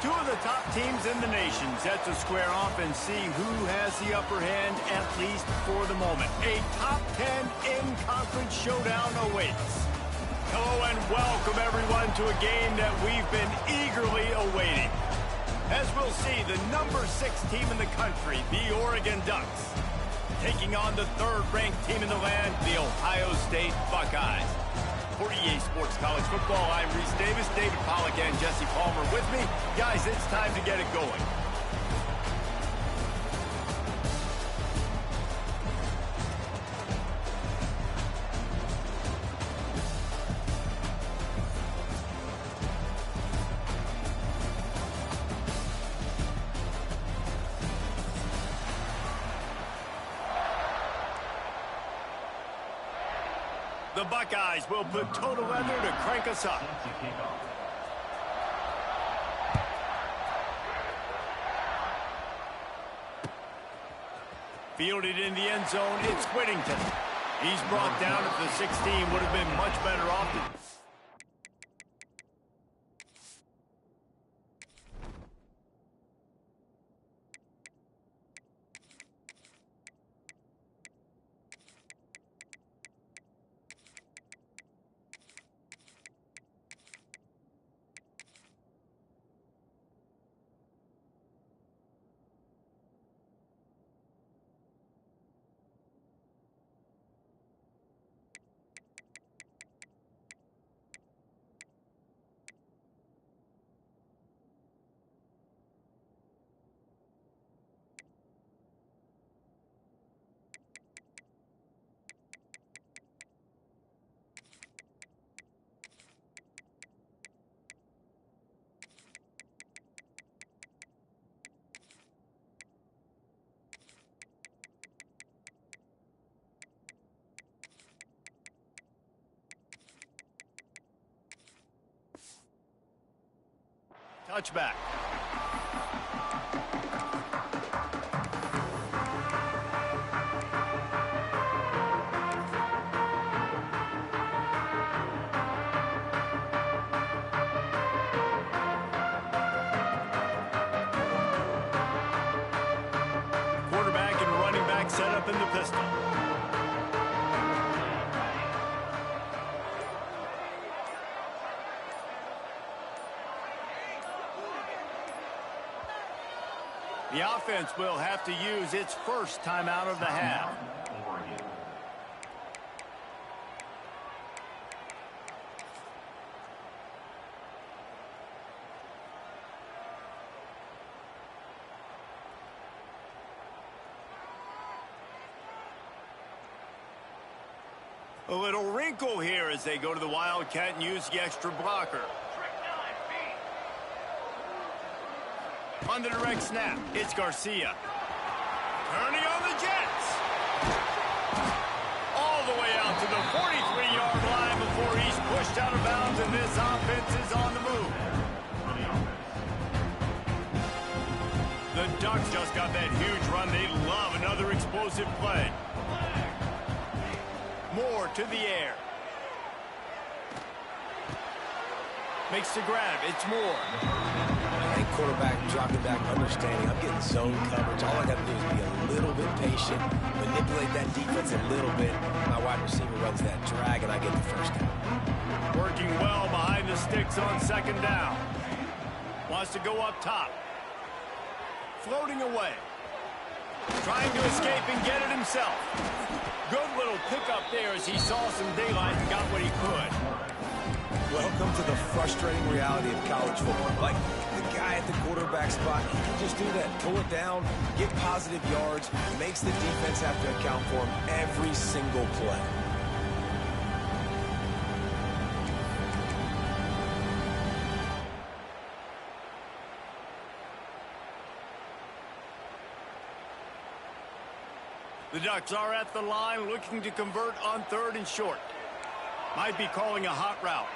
Two of the top teams in the nation set to square off and see who has the upper hand, at least for the moment. A top 10 in-conference showdown awaits. Hello and welcome, everyone, to a game that we've been eagerly awaiting. As we'll see, the number 6 team in the country, the Oregon Ducks, taking on the third-ranked team in the land, the Ohio State Buckeyes. For EA Sports College Football, I'm Reese Davis, David Pollack, and Jesse Palmer with me. Guys, it's time to get it going. The Buckeyes will put total leather to crank us up. Fielded in the end zone, it's Whittington. He's brought down at the 16, would have been much better off. Touchback. Quarterback and running back set up in the pistol. The offense will have to use its first timeout of the half. A little wrinkle here as they go to the Wildcat and use the extra blocker. On the direct snap, it's Garcia. Turning on the Jets. All the way out to the 43-yard line before he's pushed out of bounds, and this offense is on the move. The Ducks just got that huge run. They love another explosive play. Moore to the air. Makes the grab. It's Moore. Quarterback dropping back, understanding I'm getting zone coverage. All I got to do is be a little bit patient, manipulate that defense a little bit. My wide receiver runs that drag, and I get the first down. Working well behind the sticks on second down. Wants to go up top. Floating away. Trying to escape and get it himself. Good little pickup there as he saw some daylight and got what he could. Welcome to the frustrating reality of college football. Like the guy at the quarterback spot, he can just do that. Pull it down, get positive yards, makes the defense have to account for him every single play. The Ducks are at the line looking to convert on 3rd and short. Might be calling a hot route.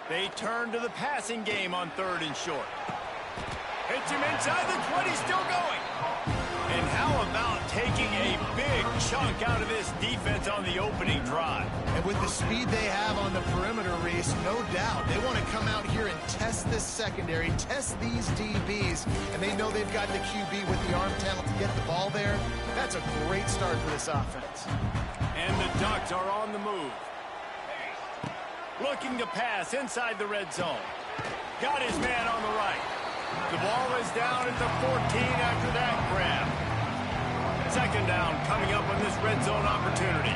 They turn to the passing game on 3rd and short. Hits him inside the 20, still going. And how about taking a big chunk out of this defense on the opening drive. And with the speed they have on the perimeter, Reese, no doubt, they want to come out here and test this secondary, test these DBs, and they know they've got the QB with the arm talent to get the ball there. That's a great start for this offense. And the Ducks are on the move. Looking to pass inside the red zone. Got his man on the right. The ball is down at the 14 after that grab. Second down coming up on this red zone opportunity.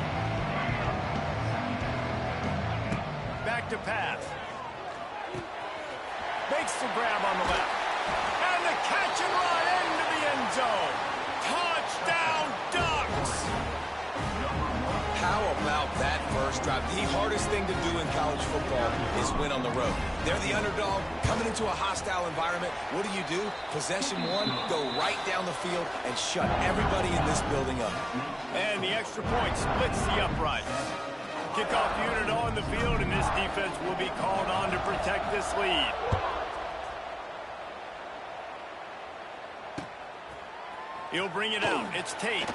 Back to pass. Makes the grab on the left. And the catch and run into the end zone. Touchdown, Ducks! How about that first drive? The hardest thing to do in college football is win on the road. They're the underdog, coming into a hostile environment. What do? Possession one, go right down the field and shut everybody in this building up. And the extra point splits the upright. Kickoff unit on the field, and this defense will be called on to protect this lead. He'll bring it out. It's Tate.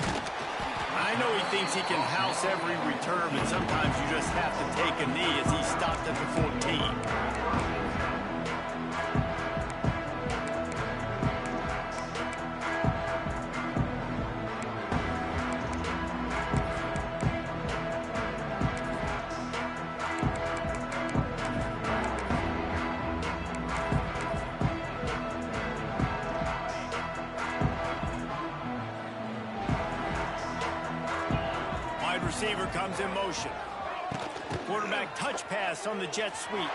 I know he thinks he can house every return, but sometimes you just have to take a knee as he stopped at the 14. Receiver comes in motion. Quarterback touch pass on the jet sweep.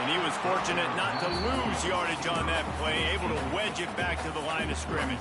And he was fortunate not to lose yardage on that play, able to wedge it back to the line of scrimmage.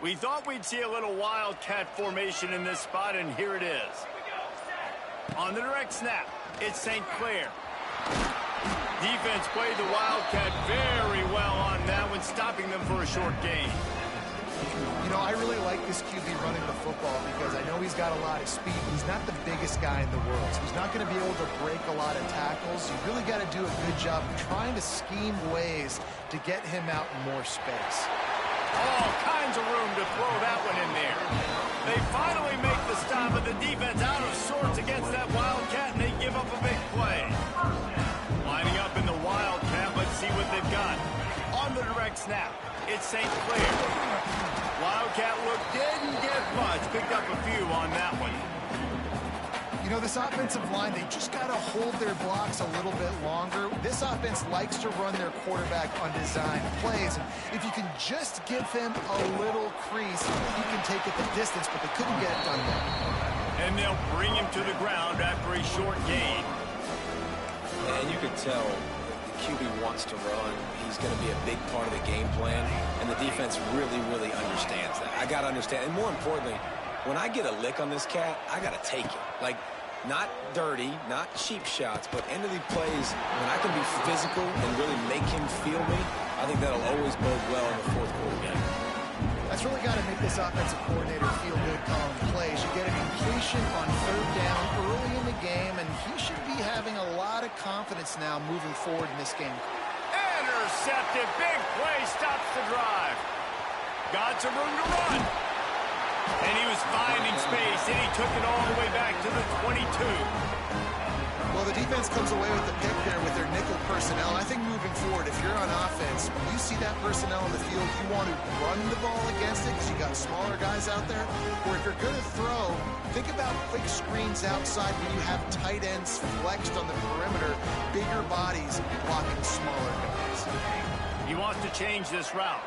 We thought we'd see a little wildcat formation in this spot, and here it is. On the direct snap, it's St. Clair. Defense played the wildcat very well on that one, stopping them for a short gain. You know, I really like this QB running the football because I know he's got a lot of speed. He's not the biggest guy in the world, so he's not going to be able to break a lot of tackles. You really got to do a good job of trying to scheme ways to get him out in more space. All kinds of room to throw that one in there. They finally make the stop, but the defense out of sorts against that wildcat, and they give up a big play. Lining up in the wildcat, let's see what they've got. On the direct snap, it's St. Clair. Wildcat look didn't get much, picked up a few on that one. You know, this offensive line, they just got to hold their blocks a little bit longer. This offense likes to run their quarterback on design plays. And if you can just give him a little crease, he can take it the distance, but they couldn't get it done there. And they'll bring him to the ground after a short gain. And you can tell the QB wants to run. He's going to be a big part of the game plan, and the defense really, really understands that. I got to understand, and more importantly, when I get a lick on this cat, I got to take it. Like, not dirty, not cheap shots, but end of the plays, when I can be physical and really make him feel me, I think that'll always bode well in the fourth quarter game. That's really got to make this offensive coordinator feel good calling plays. You get a completion on third down early in the game, and he should be having a lot of confidence now moving forward in this game. Intercepted. Big play stops the drive. Got some room to run. And he was finding space, and he took it all the way back to the 22. Well, the defense comes away with the pick there with their nickel personnel. I think moving forward, if you're on offense, when you see that personnel in the field, you want to run the ball against it because you got smaller guys out there. Or if you're going to throw, think about quick screens outside when you have tight ends flexed on the perimeter, bigger bodies blocking smaller guys. He wants to change this route.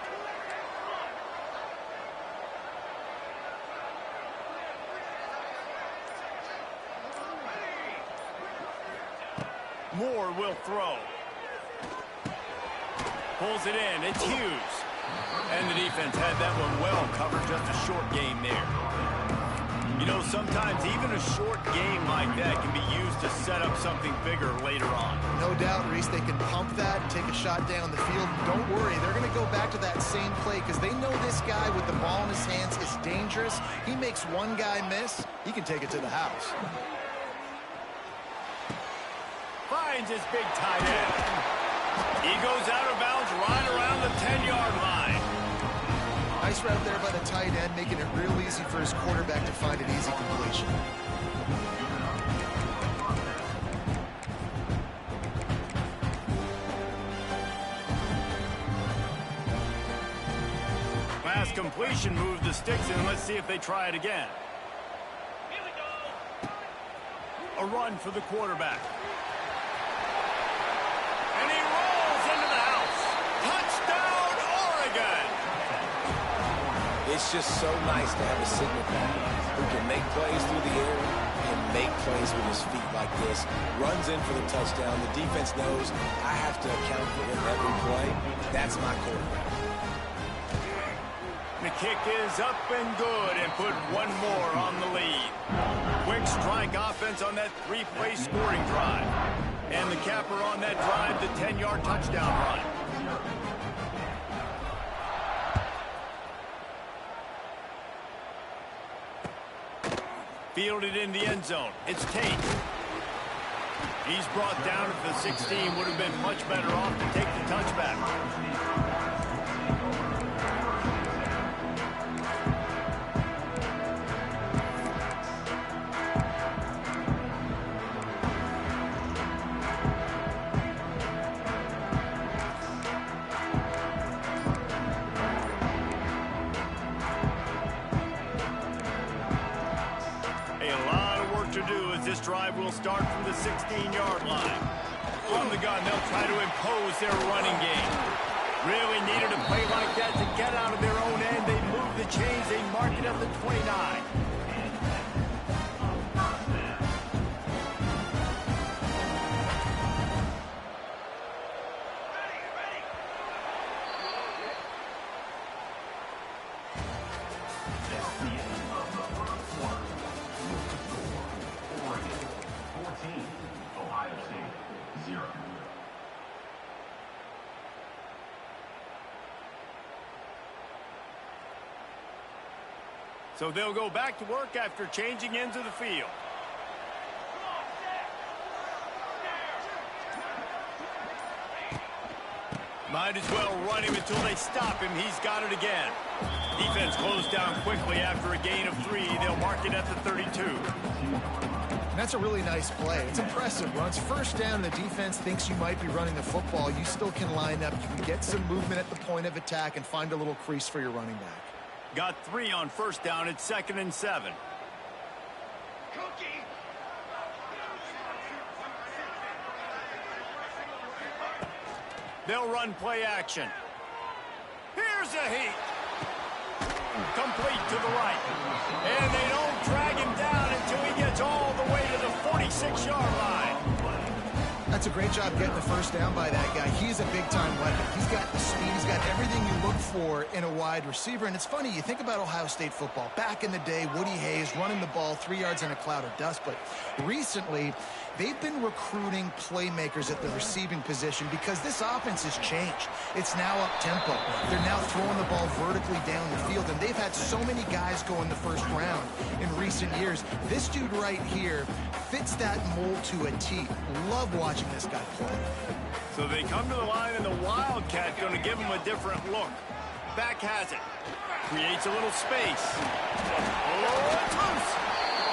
Moore will throw. Pulls it in. It's Hughes. And the defense had that one well covered. Just a short game there. You know, sometimes even a short game like that can be used to set up something bigger later on. No doubt, Reese, they can pump that and take a shot down the field. And don't worry, they're going to go back to that same play because they know this guy with the ball in his hands is dangerous. He makes one guy miss, he can take it to the house. Finds his big tight end. He goes out of bounds right around the 10-yard line. Nice route there by the tight end, making it real easy for his quarterback to find an easy completion. Pass completion moved the sticks in. Let's see if they try it again. A run for the quarterback. And he rolls into the house. Touchdown, Oregon! It's just so nice to have a signal back who can make plays through the air and make plays with his feet like this. Runs in for the touchdown. The defense knows I have to account for him every play. That's my quarterback. The kick is up and good and put one more on the lead. Quick strike offense on that three-play scoring drive. And the capper on that drive, the 10-yard touchdown run. Fielded in the end zone. It's Tate. He's brought down at the 16. Would have been much better off to take the touchback. This drive will start from the 16-yard line. From the gun, they'll try to impose their running game. Really needed a play like that to get out of their own end. They move the chains. They mark it at the 29. So they'll go back to work after changing ends of the field. Might as well run him until they stop him. He's got it again. Defense closed down quickly after a gain of 3. They'll mark it at the 32. And that's a really nice play. It's impressive. When it's first down and the defense thinks you might be running the football, you still can line up. You can get some movement at the point of attack and find a little crease for your running back. Got 3 on first down. It's 2nd and 7. They'll run play action. Here's a heat. Complete to the right. And they don't drag him down until he gets all the way to the 46-yard line. That's a great job getting the first down by that guy. He's a big-time weapon. He's got the speed. He's got everything you look for in a wide receiver. And it's funny, you think about Ohio State football. Back in the day, Woody Hayes running the ball 3 yards in a cloud of dust. But recently, they've been recruiting playmakers at the receiving position because this offense has changed. It's now up-tempo. They're now throwing the ball vertically down the field, and they've had so many guys go in the first round in recent years. This dude right here fits that mold to a T. Love watching this guy play. So they come to the line, and the Wildcat going to give him a different look. Back has it. Creates a little space. Oh, it's loose.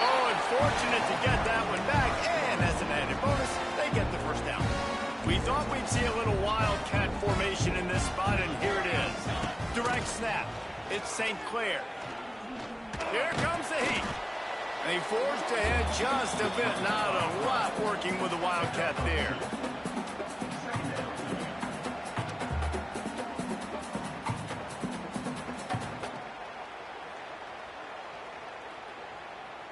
Oh, unfortunate to get that one back. And as an added bonus, they get the first down. We thought we'd see a little Wildcat formation in this spot, and here it is. Direct snap. It's St. Clair. Here comes the heat. They forced ahead just a bit. Not a lot working with the Wildcat there.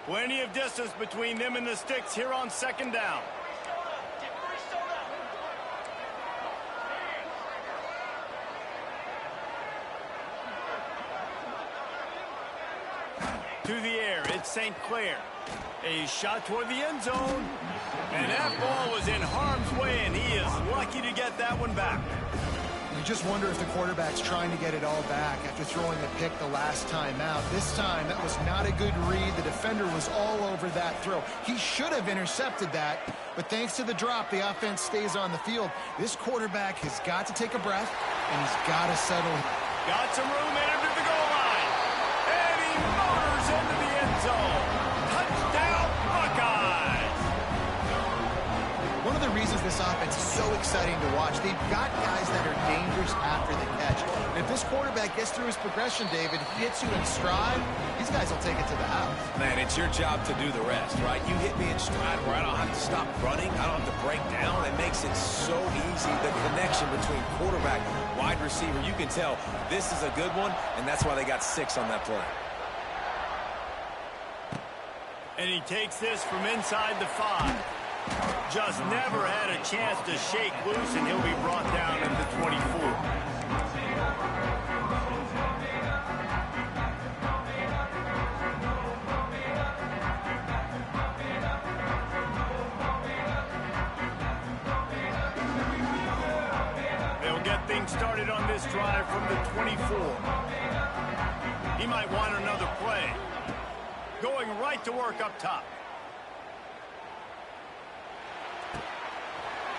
Plenty of distance between them and the sticks here on 2nd down. To the air, it's St. Clair. A shot toward the end zone. And that ball was in harm's way, and he is lucky to get that one back. You just wonder if the quarterback's trying to get it all back after throwing a pick the last time out. This time, that was not a good read. The defender was all over that throw. He should have intercepted that, but thanks to the drop, the offense stays on the field. This quarterback has got to take a breath, and he's got to settle. Got some room in him to the goal line. And he motors into the end zone. Touchdown, Buckeyes! One of the reasons this offense is so exciting to watch, they've got guys that are dangerous after the catch. And if this quarterback gets through his progression, David, he hits you in stride, these guys will take it to the house. Man, it's your job to do the rest, right? You hit me in stride where I don't have to stop running. I don't have to break down. It makes it so easy. The connection between quarterback, wide receiver, you can tell this is a good one, and that's why they got 6 on that play. And he takes this from inside the 5. Just never had a chance to shake loose, and he'll be brought down at the 24. They'll get things started on this drive from the 24. He might want another play. Going right to work up top.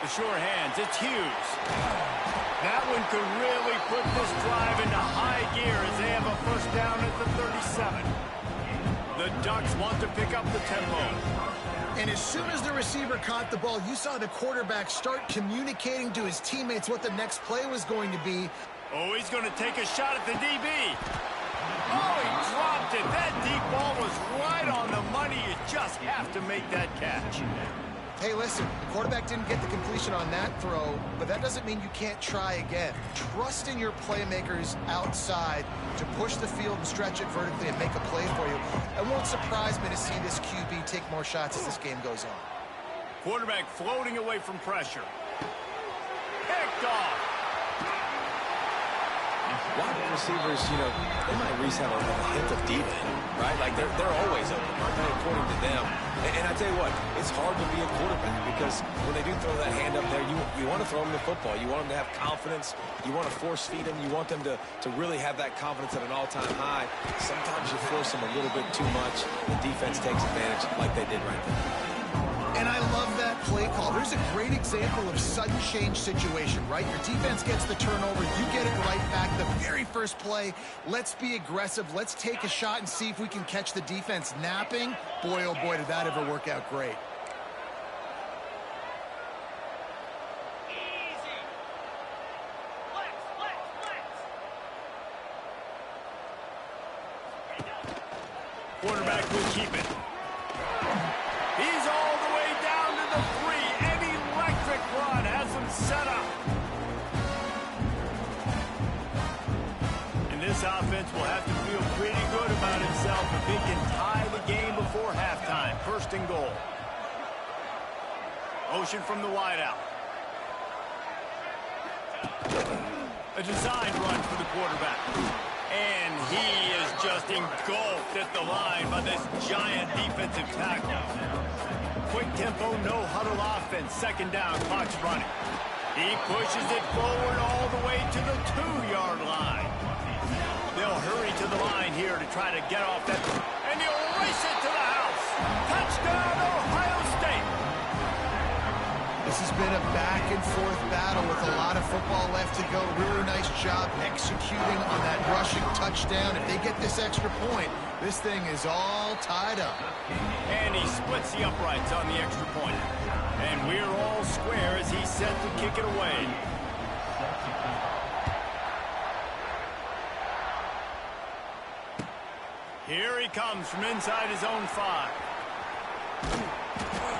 The sure hands, it's Hughes. That one could really put this drive into high gear as they have a first down at the 37. The Ducks want to pick up the tempo. And as soon as the receiver caught the ball, you saw the quarterback start communicating to his teammates what the next play was going to be. Oh, he's going to take a shot at the DB. Oh, he dropped it. That deep ball was right on the money. You just have to make that catch. Hey, listen, the quarterback didn't get the completion on that throw, but that doesn't mean you can't try again. Trust in your playmakers outside to push the field and stretch it vertically and make a play for you. It won't surprise me to see this QB take more shots as this game goes on. Quarterback floating away from pressure. Picked off. Wide receivers, you know, they might at least have a hint of deep in, right? Like, they're always open, aren't they, according to them? And I tell you what, it's hard to be a quarterback because when they do throw that hand up there, you want to throw them the football. You want them to have confidence. You want to force feed them. You want them to really have that confidence at an all-time high. Sometimes you force them a little bit too much. The defense takes advantage like they did right there. And I love that play call. There's a great example of sudden change situation, right? Your defense gets the turnover. You get it right back. The very first play, let's be aggressive. Let's take a shot and see if we can catch the defense napping. Boy, oh boy, did that ever work out great. Quarterback will keep it. He's all the way down to the 3. An electric run has him set up. And this offense will have to feel pretty good about itself if they can tie the game before halftime. First and goal. Motion from the wideout. A designed run for the quarterback. And he is just engulfed at the line by this giant defensive tackle. Quick tempo, no huddle offense. Second down, clock's running. He pushes it forward all the way to the 2-yard line. They'll hurry to the line here to try to get off that. And he'll race it to the house. Touchdown, Ohio State. This has been a back-and-forth battle with a lot of football left to go. Really nice job executing on that rushing touchdown. If they get this extra point, this thing is all tied up. And he splits the uprights on the extra point. And we're all square as he's set to kick it away. Here he comes from inside his own 5.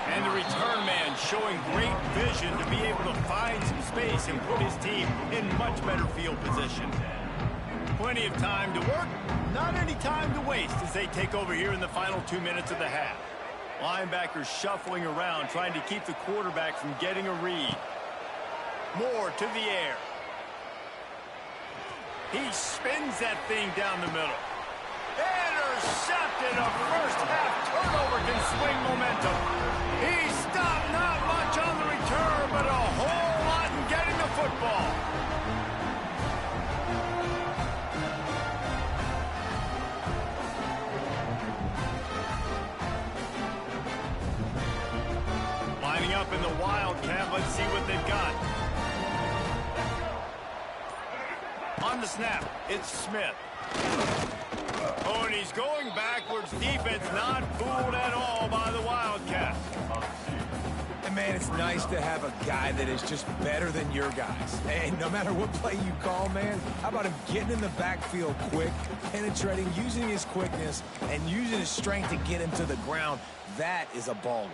And the return man showing great vision to be able to find some space and put his team in much better field position. Plenty of time to work, not any time to waste as they take over here in the final 2 minutes of the half. Linebackers shuffling around, trying to keep the quarterback from getting a read. Moore to the air. He spins that thing down the middle. Intercepted. A first-half turnover can swing momentum. He stopped not much on the return, but a whole lot in getting the football. Lining up in the Wildcat. Let's see what they've got. On the snap, it's Smith. Oh, and he's going backwards. Defense not fooled at all by the Wildcats. And, man, it's nice to have a guy that is just better than your guys. And no matter what play you call, man, how about him getting in the backfield quick, penetrating, using his quickness, and using his strength to get him to the ground. That is a baller.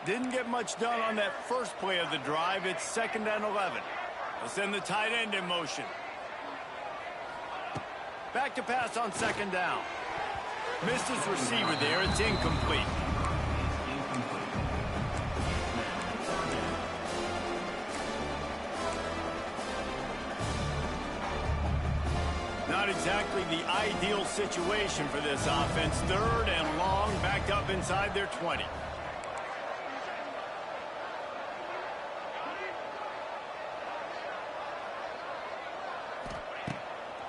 Didn't get much done on that first play of the drive. It's 2nd and 11. They'll send the tight end in motion. Back to pass on 2nd down. Missed his receiver there. It's incomplete. Not exactly the ideal situation for this offense. 3rd and long, backed up inside their 20.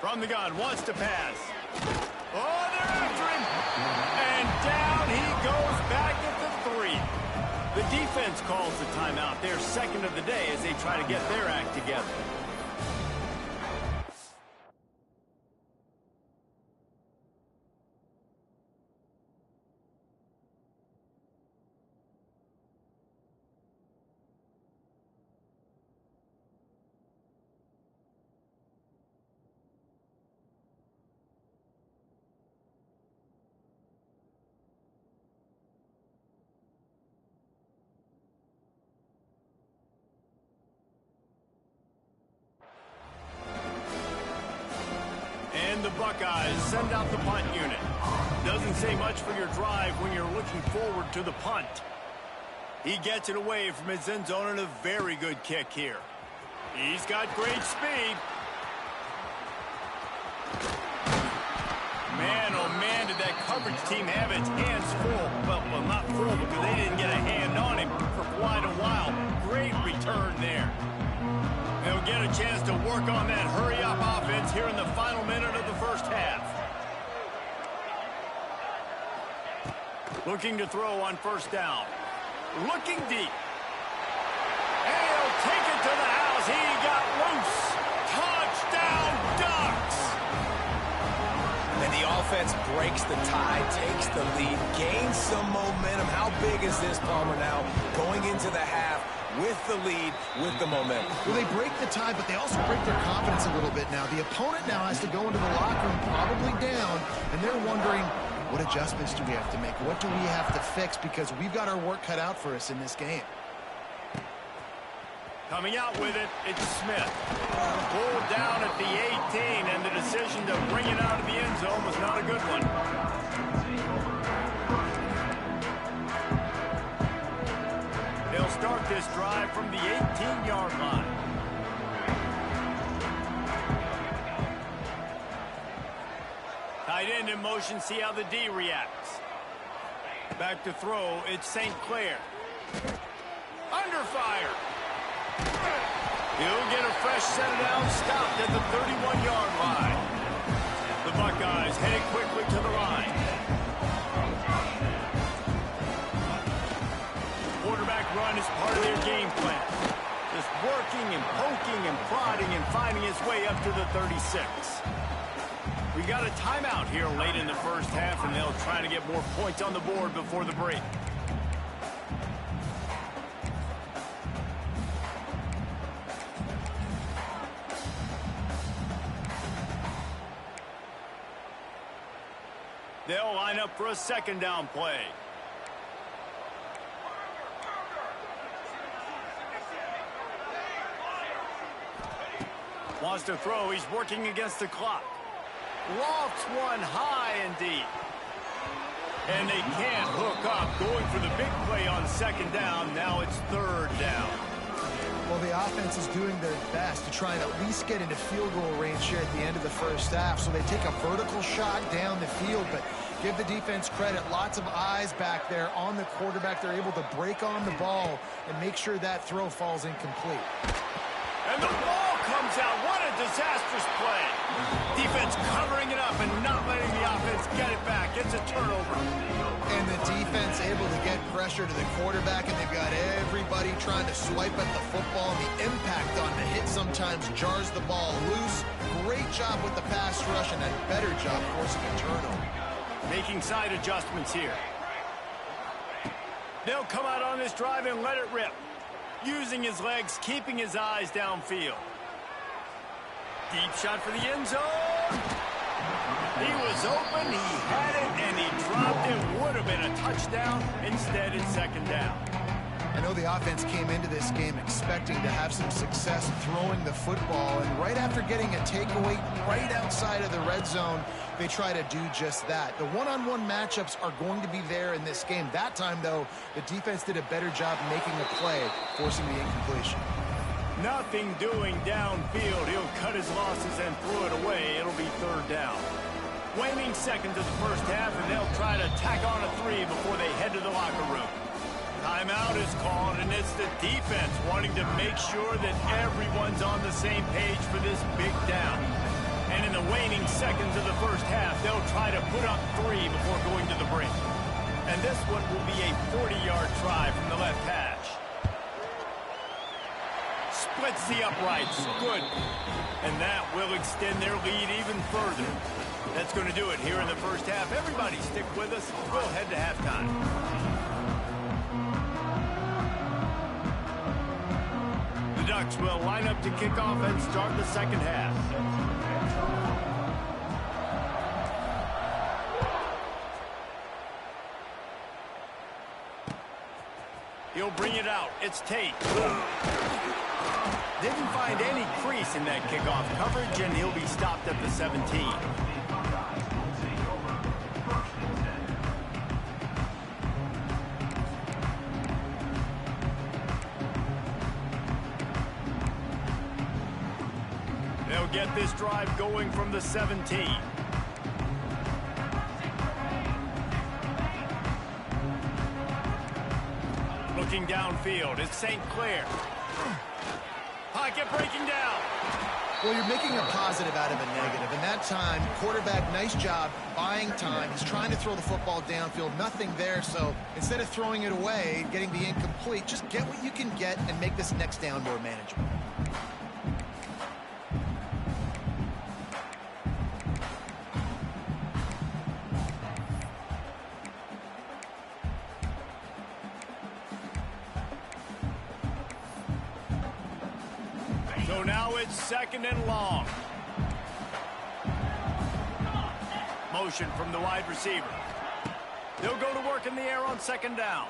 From the gun, wants to pass. Oh, they're after him. And down he goes back at the 3. The defense calls the timeout. Their 2nd of the day as they try to get their act together. And the Buckeyes send out the punt unit. Doesn't say much for your drive when you're looking forward to the punt. He gets it away from his end zone and a very good kick here. He's got great speed. Man, oh man, did that coverage team have its hands full. Well, not full because they didn't get a hand on him for quite a while. Great return there. They'll get a chance to work on that hurry-up offense here in the final minute of the first half. Looking to throw on 1st down. Looking deep. And he'll take it to the house. He got loose. Touchdown, Ducks! And the offense breaks the tie, takes the lead, gains some momentum. How big is this, Palmer, now going into the half with the lead, with the momentum? Well, they break the tie, but they also break their confidence a little bit now. The opponent now has to go into the locker room probably down, and they're wondering, what adjustments do we have to make? What do we have to fix? Because we've got our work cut out for us in this game. Coming out with it, it's Smith. Pulled down at the 18, and the decision to bring it out of the end zone was not a good one. They'll start this drive from the 18-yard line. Tight end in motion, see how the D reacts. Back to throw, it's St. Clair. Under fire. He'll get a fresh set it down, stopped at the 31-yard line. The Buckeyes heading quickly to the line. Quarterback run is part of their game plan. Just working and poking and prodding and finding his way up to the 36. We got a timeout here late in the first half, and they'll try to get more points on the board before the break. They'll line up for a 2nd down play. Wants to throw. He's working against the clock. Lofts one high and deep. And they can't hook up. Going for the big play on 2nd down. Now it's 3rd down. Well, the offense is doing their best to try and at least get into field goal range here at the end of the first half. So they take a vertical shot down the field, but give the defense credit. Lots of eyes back there on the quarterback. They're able to break on the ball and make sure that throw falls incomplete. And the ball comes out. What a disastrous play. Defense covering it up and not letting the offense get it back. It's a turnover. And the defense able to get pressure to the quarterback, and they've got everybody trying to swipe at the football. And the impact on the hit sometimes jars the ball loose. Great job with the pass rush and a better job forcing a turnover. Making side adjustments here. They'll come out on this drive and let it rip. Using his legs, keeping his eyes downfield. Deep shot for the end zone. He was open, he had it, and he dropped it. Would have been a touchdown. Instead, it's second down. I know the offense came into this game expecting to have some success throwing the football, and right after getting a takeaway right outside of the red zone, they try to do just that. The one-on-one matchups are going to be there in this game. That time, though, the defense did a better job making a play, forcing the incompletion. Nothing doing downfield. He'll cut his losses and throw it away. It'll be third down. Waning seconds of the first half, and they'll try to tack on a 3 before they head to the locker room. Timeout is called, and it's the defense wanting to make sure that everyone's on the same page for this big down. And in the waning seconds of the first half, they'll try to put up 3 before going to the break. And this one will be a 40-yard try from the left hash. Splits the uprights. Good. And that will extend their lead even further. That's going to do it here in the first half. Everybody stick with us. We'll head to halftime. The Ducks will line up to kick off and start the second half. He'll bring it out. It's Tate. Didn't find any crease in that kickoff coverage, and he'll be stopped at the 17. They'll get this drive going from the 17. Looking downfield, it's St. Clair. Pocket breaking down. Well, you're making a positive out of a negative. And that time, quarterback, nice job buying time. He's trying to throw the football downfield. Nothing there. So instead of throwing it away, getting the incomplete, just get what you can get and make this next down more manageable. So now it's second and long. Motion from the wide receiver. They'll go to work in the air on second down.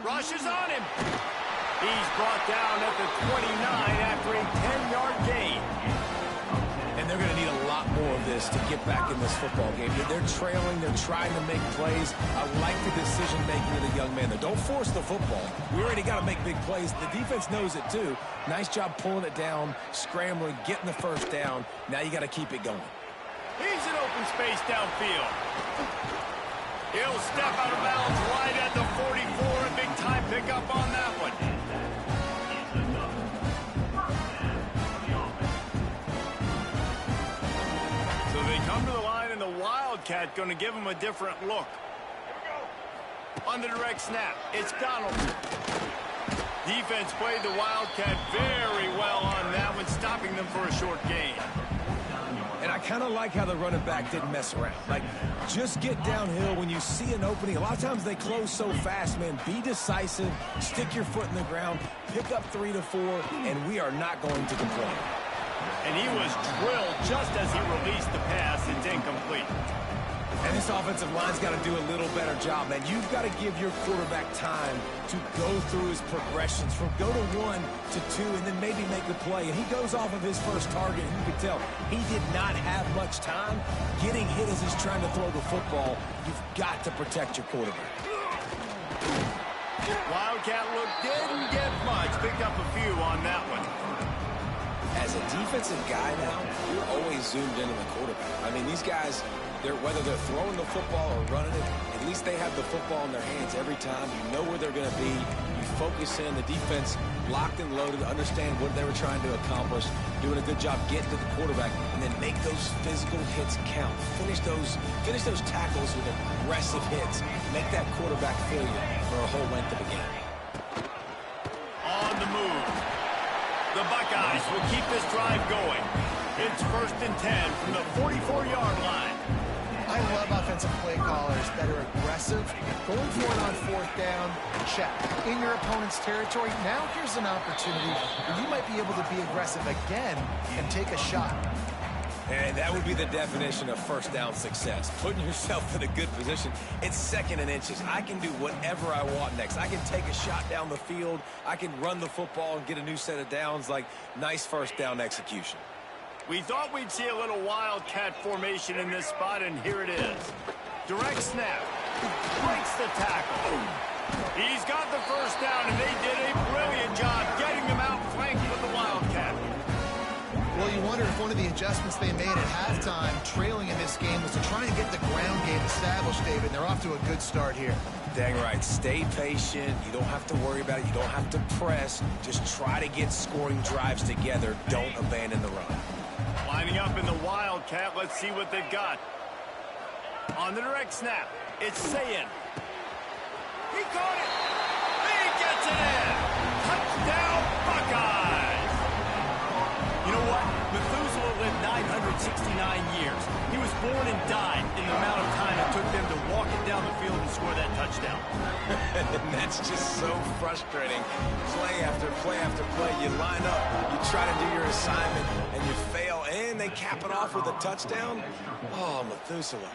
Rush is on him. He's brought down at the 29 after a 10-yard gain. And they're going to need a lot more of this to get back in this football game. They're trailing. They're trying to make plays. I like the decision-making of the young man there. Don't force the football. We already got to make big plays. The defense knows it, too. Nice job pulling it down, scrambling, getting the first down. Now you got to keep it going. He's in open space downfield. He'll step out of bounds right at the 44. A big-time pickup on that one. So they come to the line, and the Wildcat going to give him a different look. On the direct snap, it's Donald. Defense played the Wildcat very well on that one, stopping them for a short gain. And I kind of like how the running back didn't mess around. Like, just get downhill when you see an opening. A lot of times they close so fast, man. Be decisive, stick your foot in the ground, pick up 3 to 4, and we are not going to complain. And he was drilled just as he released the pass. It's incomplete. And this offensive line's got to do a little better job, man. You've got to give your quarterback time to go through his progressions from go to 1 to 2 and then maybe make the play. And he goes off of his first target, and you can tell he did not have much time. Getting hit as he's trying to throw the football, you've got to protect your quarterback. Wildcat look didn't get much. Picked up a few on that one. As a defensive guy now, you're always zoomed into the quarterback. I mean, these guys, whether they're throwing the football or running it, at least they have the football in their hands every time. You know where they're going to be. You focus in. The defense locked and loaded, understand what they were trying to accomplish, doing a good job getting to the quarterback, and then make those physical hits count. Finish those tackles with aggressive hits. Make that quarterback feel you for a whole length of a game. On the move. The Buckeyes will keep this drive going. It's 1st and 10 from the 44-yard line. I love offensive play callers that are aggressive. Going for it on 4th down, check. In your opponent's territory, now here's an opportunity where you might be able to be aggressive again and take a shot. And that would be the definition of 1st down success. Putting yourself in a good position. It's 2nd and inches. I can do whatever I want next. I can take a shot down the field. I can run the football and get a new set of downs. Like, nice 1st down execution. We thought we'd see a little Wildcat formation in this spot, and here it is. Direct snap. Breaks the tackle. He's got the 1st down, and they did a brilliant job getting him out flanked with the Wildcat. Well, you wonder if one of the adjustments they made at halftime, trailing in this game, was to try and get the ground game established, David. They're off to a good start here. Dang right. Stay patient. You don't have to worry about it. You don't have to press. Just try to get scoring drives together. Don't abandon the run. Lining up in the Wildcat. Let's see what they've got. On the direct snap, it's Sayin. He caught it. He gets it in. Touchdown, Buckeyes. You know what? Methuselah lived 969 years. He was born and died in the amount of time it took them to walk it down the field and score that touchdown. And that's just so frustrating. Play after play after play. You line up, you try to do your assignment, and you fail, and they cap it off with a touchdown. Oh, Methuselah.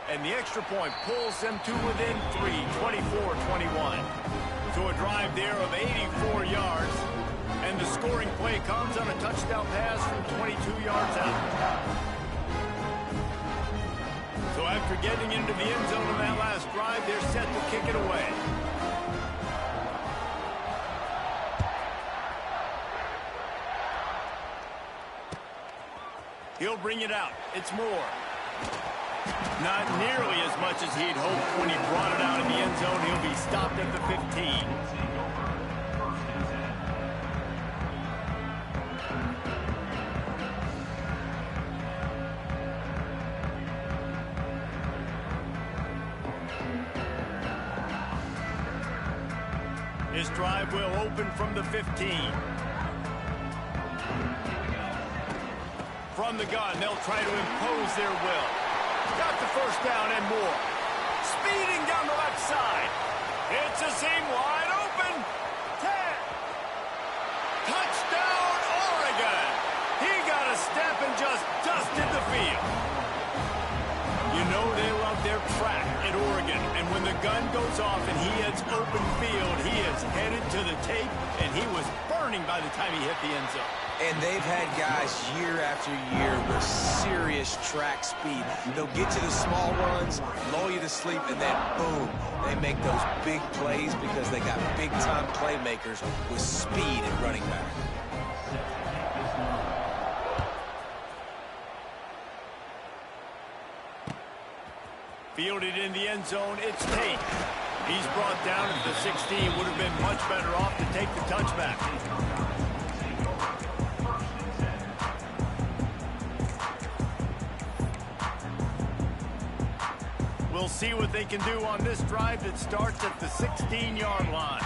And the extra point pulls them to within 3, 24-21. So a drive there of 84 yards. And the scoring play comes on a touchdown pass from 22 yards out. So after getting into the end zone on that last drive, they're set to kick it away. He'll bring it out. It's Moore. Not nearly as much as he'd hoped when he brought it out in the end zone. He'll be stopped at the 15. His drive will open from the 15. From the gun, they'll try to impose their will. Got the 1st down and more. Speeding down the left side. It's a seam wide open. 10. Touchdown, Oregon. He got a step and just dusted the field. You know they love their track at Oregon, and when the gun goes off and he hits open field, he is headed to the tape, and he was burning by the time he hit the end zone. And they've had guys year after year with serious track speed. They'll get you the small runs, lull you to sleep, and then boom, they make those big plays because they got big-time playmakers with speed at running back. Fielded in the end zone, it's Tate. He's brought down at the 16. Would have been much better off to take the touchback. We'll see what they can do on this drive that starts at the 16-yard line.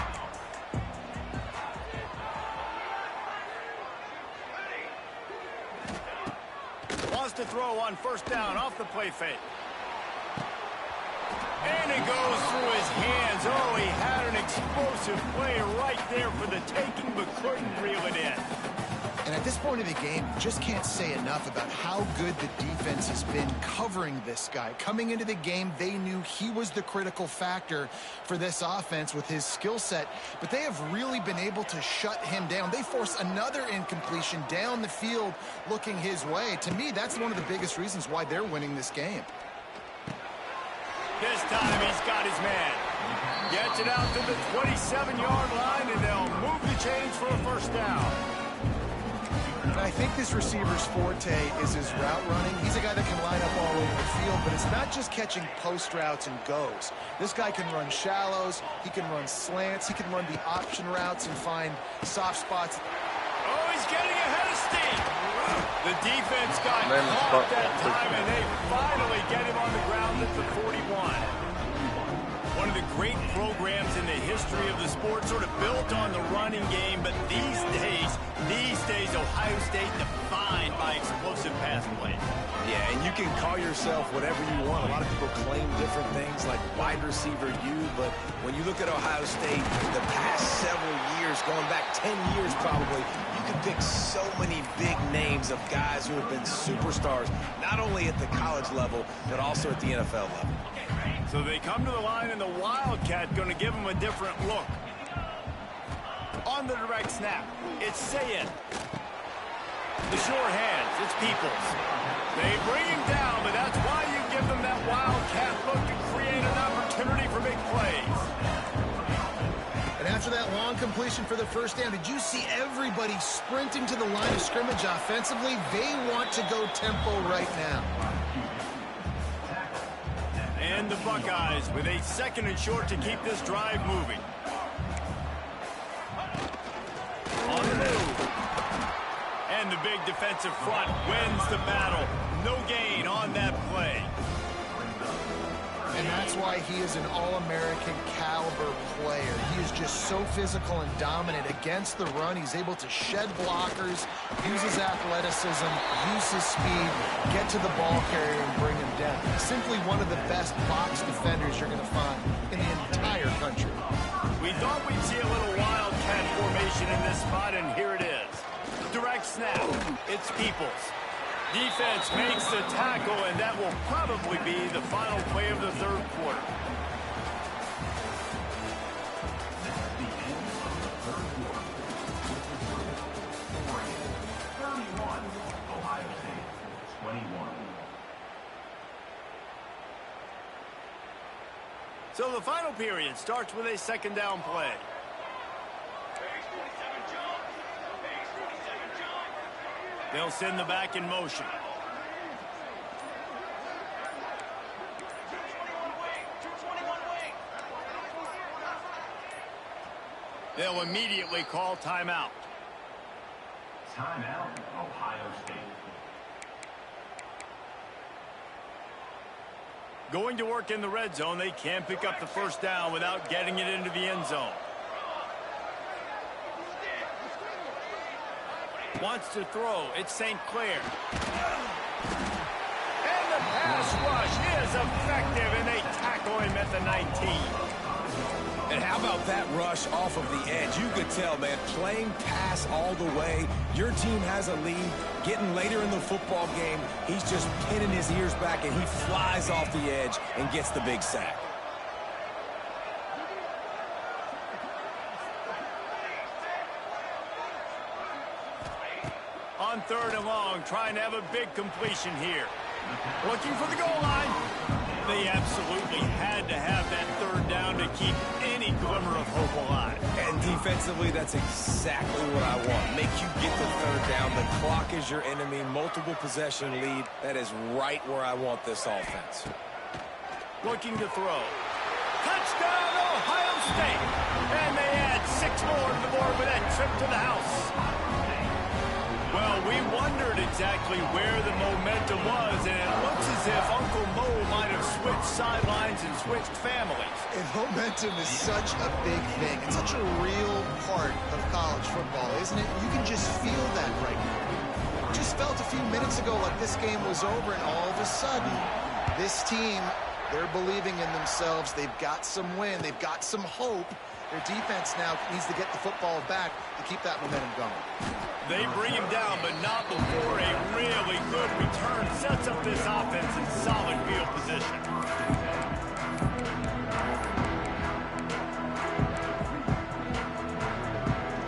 Wants to throw on 1st down off the play fake. And it goes through his hands. Oh, he had an explosive play right there for the taking, but couldn't reel it in. And at this point of the game, you just can't say enough about how good the defense has been covering this guy. Coming into the game, they knew he was the critical factor for this offense with his skill set, but they have really been able to shut him down. They force another incompletion down the field looking his way. To me, that's one of the biggest reasons why they're winning this game. This time he's got his man. Gets it out to the 27-yard line, and they'll move the chains for a first down. And I think this receiver's forte is his route running. He's a guy that can line up all over the field, but it's not just catching post routes and goes. This guy can run shallows, he can run slants, he can run the option routes and find soft spots. Oh, he's getting ahead of steam. The defense got caught that time, and they finally get him on the ground at the 41. One of the great programs in the history of the sport, sort of built on the running game, but these days, Ohio State defined by explosive pass play. Yeah, and you can call yourself whatever you want. A lot of people claim different things like wide receiver U, but when you look at Ohio State, the past several years, going back 10 years probably, you can pick so many big names of guys who have been superstars, not only at the college level, but also at the NFL level. So they come to the line, and the Wildcat going to give them a different look. On the direct snap, it's Sayed. The sure hands, it's Peoples. They bring him down, but that's why you give them that Wildcat look to create an opportunity for big plays. And after that long completion for the first down, did you see everybody sprinting to the line of scrimmage offensively? They want to go tempo right now. And the Buckeyes with a 2nd and short to keep this drive moving. On the move. And the big defensive front wins the battle. No gain on that play. And that's why he is an All-American caliber player. He is just so physical and dominant against the run. He's able to shed blockers, use his athleticism, use his speed, get to the ball carrier and bring him down. Simply one of the best box defenders you're going to find in the entire country. We thought we'd see a little Wildcat formation in this spot, and here it is. Direct snap. It's Peoples. Defense makes the tackle, and that will probably be the final play of the third quarter. So the final period starts with a 2nd down play. They'll send the back in motion. They'll immediately call timeout. Timeout, Ohio State. Going to work in the red zone, they can't pick up the first down without getting it into the end zone. Wants to throw. It's St. Clair. And the pass rush is effective, and they tackle him at the 19. And how about that rush off of the edge? You could tell, man, playing pass all the way. Your team has a lead. Getting later in the football game, he's just pinning his ears back, and he flies off the edge and gets the big sack. On 3rd and long, trying to have a big completion here. Looking for the goal line. They absolutely had to have that 3rd down to keep any glimmer of hope alive. And defensively, that's exactly what I want. Make you get the 3rd down. The clock is your enemy. Multiple possession lead. That is right where I want this offense. Looking to throw. Touchdown, Ohio State. And they add 6 more to the board with that trip to the house. Well, we wondered exactly where the momentum was, and it looks as if Uncle Mo might have switched sidelines and switched families. And momentum is such a big thing. It's such a real part of college football, isn't it? You can just feel that right now. Just felt a few minutes ago like this game was over, and all of a sudden, this team, they're believing in themselves. They've got some wind. They've got some hope. Their defense now needs to get the football back to keep that momentum going. They bring him down, but not before a really good return sets up this offense in solid field position.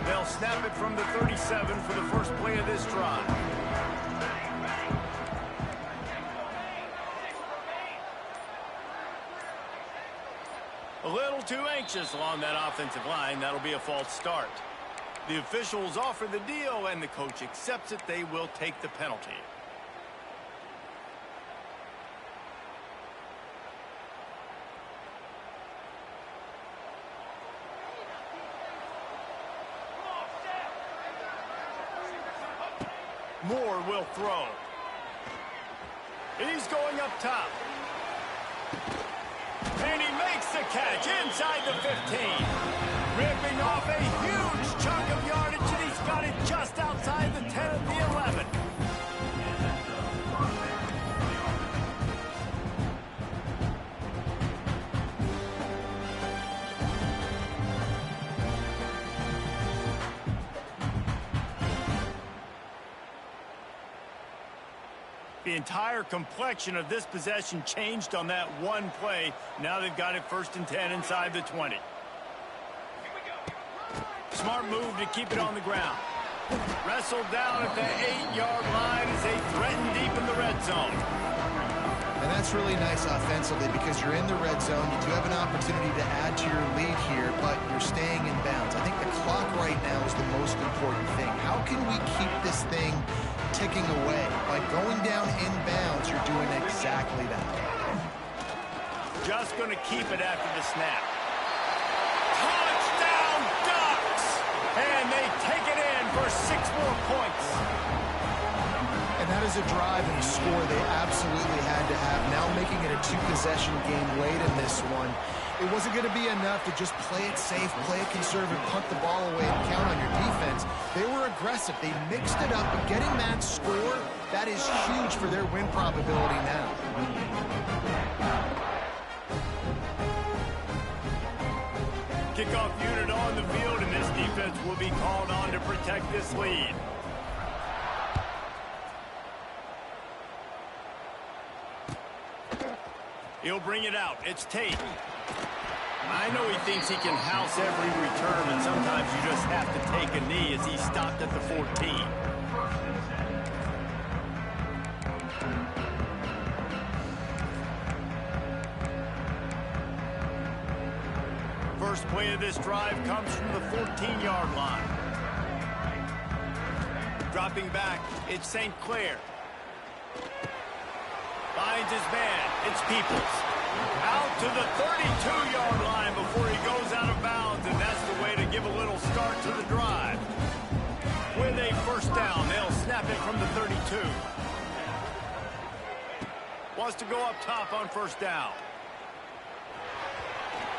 They'll snap it from the 37 for the first play of this drive. A little little too anxious along that offensive line. That'll be a false start. The officials offer the deal, and the coach accepts it. They will take the penalty. Moore will throw. He's going up top. And he makes the catch inside the 15. Ripping off a huge chunk of yardage, and he's got it just outside the 10 of the 11. The entire complexion of this possession changed on that one play. Now they've got it 1st and 10 inside the 20. Smart move to keep it on the ground. Wrestled down at the 8-yard line as they threaten deep in the red zone. And that's really nice offensively because you're in the red zone. You do have an opportunity to add to your lead here, but you're staying in bounds. I think the clock right now is the most important thing. How can we keep this thing ticking away? By going down in bounds, you're doing exactly that. Just going to keep it after the snap. Touchdown Ducks! And they take it in for 6 more points. And that is a drive and a score they absolutely had to have. Now making it a 2-possession game late in this one. It wasn't going to be enough to just play it safe, play it conservative, punt the ball away, and count on your defense. They were aggressive. They mixed it up, but getting that score, that is huge for their win probability now. Kickoff unit on the field, and this defense will be called on to protect this lead. He'll bring it out. It's Tate. I know he thinks he can house every return, but sometimes you just have to take a knee as he stopped at the 14. First play of this drive comes from the 14-yard line. Dropping back, it's St. Clair. Finds his man. It's Peoples. Out to the 32-yard line before he goes out of bounds, and that's the way to give a little start to the drive. With a first down, they'll snap it from the 32. Wants to go up top on first down.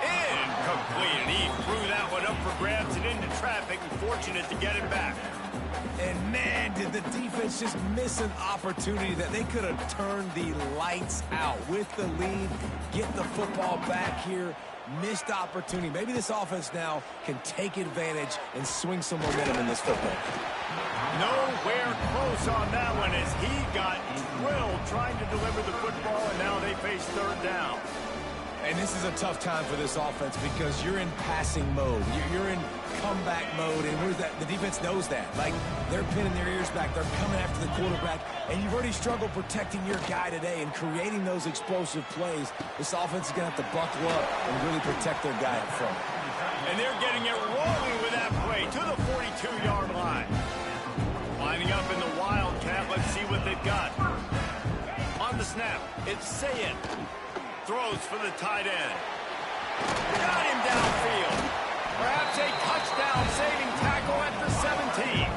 Incomplete, and he threw that one up for grabs and into traffic, and fortunate to get it back. And man, did the defense just miss an opportunity that they could have turned the lights out with the lead, get the football back here. Missed opportunity. Maybe this offense now can take advantage and swing some momentum in this football. Nowhere close on that one as he got drilled trying to deliver the football, and now they face third down. And this is a tough time for this offense because you're in passing mode. You're in comeback mode, and where's that? The defense knows that. Like, they're pinning their ears back. They're coming after the quarterback, and you've already struggled protecting your guy today and creating those explosive plays. This offense is going to have to buckle up and really protect their guy up front. And they're getting it rolling with that play to the 42-yard line. Lining up in the Wildcat. Let's see what they've got. On the snap, it's Sayed. Throws for the tight end. Got him downfield. Perhaps a touchdown-saving tackle at the 17.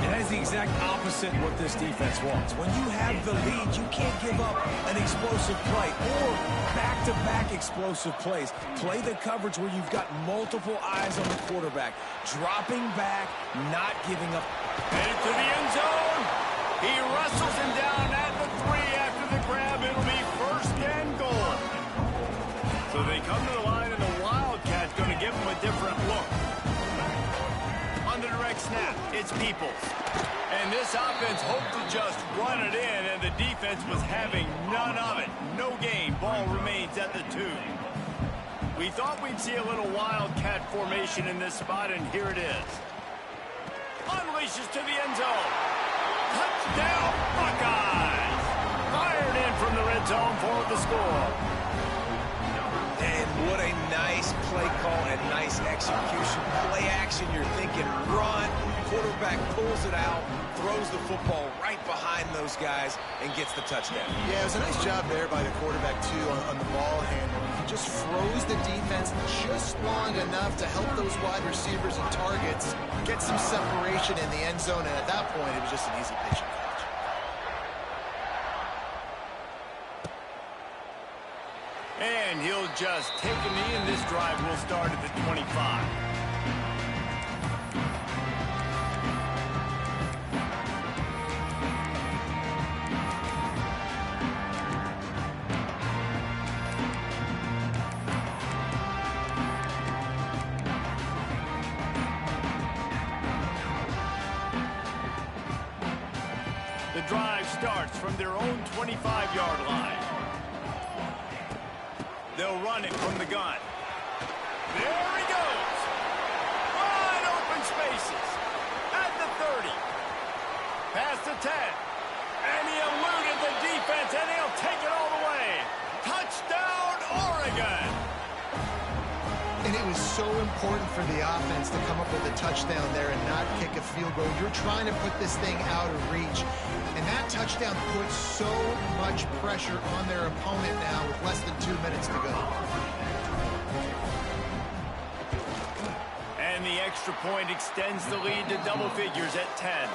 And that is the exact opposite of what this defense wants. When you have the lead, you can't give up an explosive play or back-to-back explosive plays. Play the coverage where you've got multiple eyes on the quarterback. Dropping back, not giving up. Headed to the end zone. He wrestles him down at the 3 after the grab. It'll be first and goal. So they come to the line, and the Wildcat's going to give him a different look. On the direct snap, it's Peoples. And this offense hoped to just run it in, and the defense was having none of it. No gain. Ball remains at the 2. We thought we'd see a little Wildcat formation in this spot, and here it is. Unleashes to the end zone. Touchdown, Buckeyes! Fired in from the red zone for the score. And what a play call and nice execution. Play action, you're thinking run. Quarterback pulls it out, throws the football right behind those guys, and gets the touchdown. Yeah, it was a nice job there by the quarterback, too, on the ball handling. He just froze the defense just long enough to help those wide receivers and targets get some separation in the end zone, and at that point, it was just an easy pitch. And he'll just take a knee, and this drive will start at the 25. The drive starts from their own 25-yard line. They'll run it from the gun. There he goes. Wide open spaces. At the 30. Past the 10. And he eluded the defense, and he'll take it all the way. Touchdown, Oregon. And it was so important for the offense to come up with a touchdown there and not kick a field goal. You're trying to put this thing out of reach. And that touchdown puts so much pressure on their opponent now with less than 2 minutes to go. And the extra point extends the lead to double figures at 10.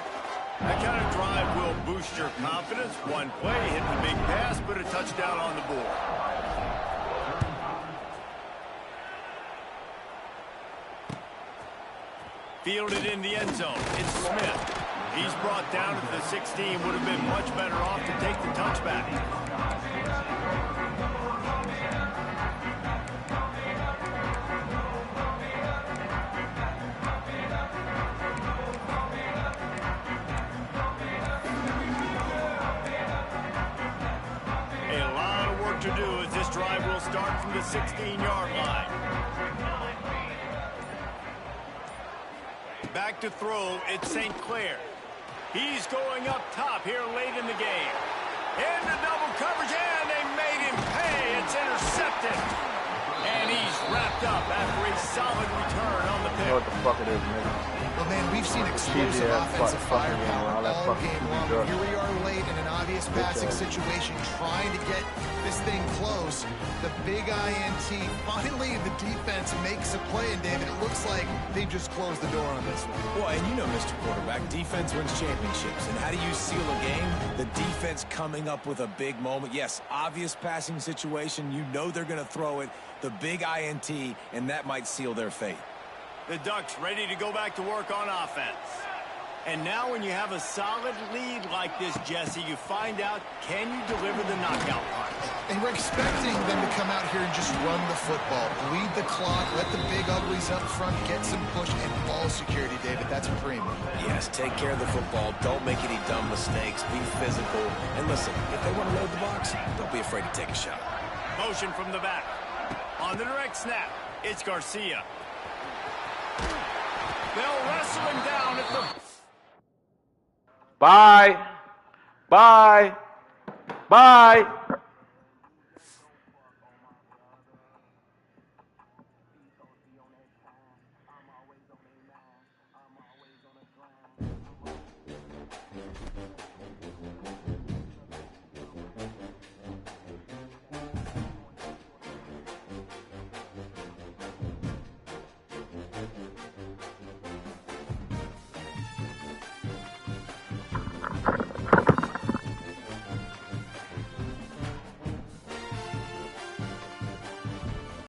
That kind of drive will boost your confidence. One play, hit the big pass, put a touchdown on the board. Fielded in the end zone. It's Smith. He's brought down at the 16. Would have been much better off to take the touchback. A lot of work to do as this drive will start from the 16-yard line. Back to throw, it's St. Clair. He's going up top here late in the game. Into double coverage, and they made him pay. It's intercepted. And he's wrapped up after a solid return on the pick. You know what the fuck it is, nigga. Well, man, we've seen explosive offensive firepower all game long. Here we are late in an obvious passing situation, trying to get this thing close. The big INT. Finally, the defense makes a play, and David, it looks like they just closed the door on this one. Well, and you know, Mr. Quarterback, defense wins championships. And how do you seal a game? The defense coming up with a big moment. Yes, obvious passing situation. You know they're going to throw it. The big INT, and that might seal their fate. The Ducks ready to go back to work on offense. And now when you have a solid lead like this, Jesse, you find out, can you deliver the knockout punch? And we're expecting them to come out here and just run the football, bleed the clock, let the big uglies up front get some push and ball security, David. That's a premium. Yes, take care of the football. Don't make any dumb mistakes. Be physical. And listen, if they want to load the box, don't be afraid to take a shot. Motion from the back. On the direct snap, it's Garcia. They'll wrestle him down at the... Bye. Bye. Bye.